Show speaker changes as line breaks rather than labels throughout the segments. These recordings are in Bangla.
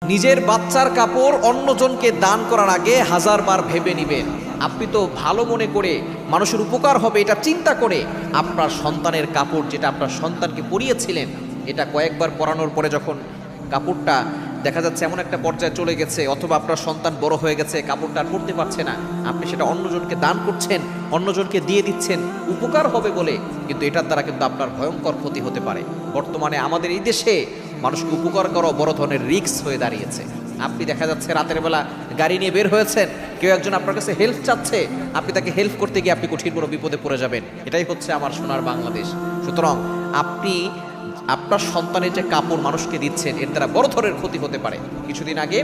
নিজের বাচ্চার কাপড় অন্যজনকে দান করার আগে হাজারবার ভেবে নেবেন। আপনি তো ভালো মনে করে মানুষের উপকার হবে এটা চিন্তা করে আপনার সন্তানের কাপড়, যেটা আপনার সন্তানকে পরিয়েছিলেন, এটা কয়েকবার পরানোর পরে যখন কাপড়টা দেখা যাচ্ছে এমন একটা পর্যায়ে চলে গেছে, অথবা আপনার সন্তান বড় হয়ে গেছে, কাপড়টা আর পরতে পারছে না, আপনি সেটা অন্যজনকে দান করছেন, অন্যজনকে দিয়ে দিচ্ছেন উপকার হবে বলে, কিন্তু এটার দ্বারা কিন্তু আপনার ভয়ঙ্কর ক্ষতি হতে পারে। বর্তমানে আমাদের এই দেশে মানুষকে উপকার করা বড় ধরনের রিস্ক হয়ে দাঁড়িয়েছে। আপনি দেখা যাচ্ছে রাতের বেলা গাড়ি নিয়ে বের হয়েছেন, কেউ একজন আপনার কাছে হেল্প চাচ্ছে, আপনি তাকে হেল্প করতে গিয়ে আপনি কঠিন বড় বিপদে পড়ে যাবেন। এটাই হচ্ছে আমার সোনার বাংলাদেশ। সুতরাং আপনি আপনার সন্তানের যে কাপড় মানুষকে দিচ্ছেন, এর দ্বারা বড় ধরনের ক্ষতি হতে পারে। কিছুদিন আগে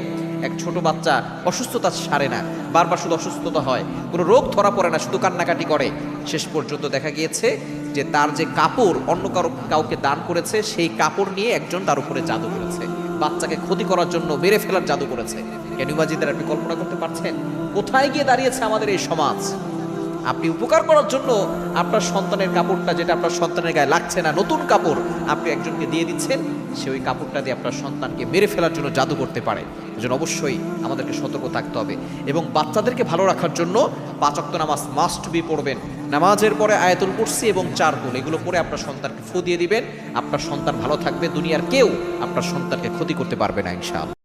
এক ছোট বাচ্চা অসুস্থতা সারে না, বারবার শুধু অসুস্থতা হয়, কোনো রোগ ধরা পড়ে না, শুধু কান্নাকাটি করে। শেষ পর্যন্ত দেখা গিয়েছে যে তার যে কাপড় অন্য কাউকে দান করেছে, সেই কাপড় নিয়ে একজন তার উপরে জাদু করেছে, বাচ্চাকে ক্ষতি করার জন্য মেরে ফেলার জাদু করেছে। ক্যানিবাজিদের আপনি কল্পনা করতে পারছেন কোথায় গিয়ে দাঁড়িয়েছে আমাদের এই সমাজ? আপনি উপকার করার জন্য আপনার সন্তানের কাপড়টা, যেটা আপনার সন্তানের গায়ে লাগছে না, নতুন কাপড় আপনি একজনকে দিয়ে দিচ্ছেন, সে ওই কাপড়টা দিয়ে আপনার সন্তানকে মেরে ফেলার জন্য জাদু করতে পারে। এজন্য অবশ্যই আমাদেরকে সতর্ক থাকতে হবে এবং বাচ্চাদেরকে ভালো রাখার জন্য 5 ওয়াক্ত নামাজ মাস্ট বি পড়বেন। নামাজের পরে আয়াতুল কুরসি এবং 4 কুল এগুলো পরে আপনার সন্তানকে ফু দিয়ে দিবেন। আপনার সন্তান ভালো থাকবে, দুনিয়ার কেউ আপনার সন্তানকে ক্ষতি করতে পারবে না ইনশাআল্লাহ।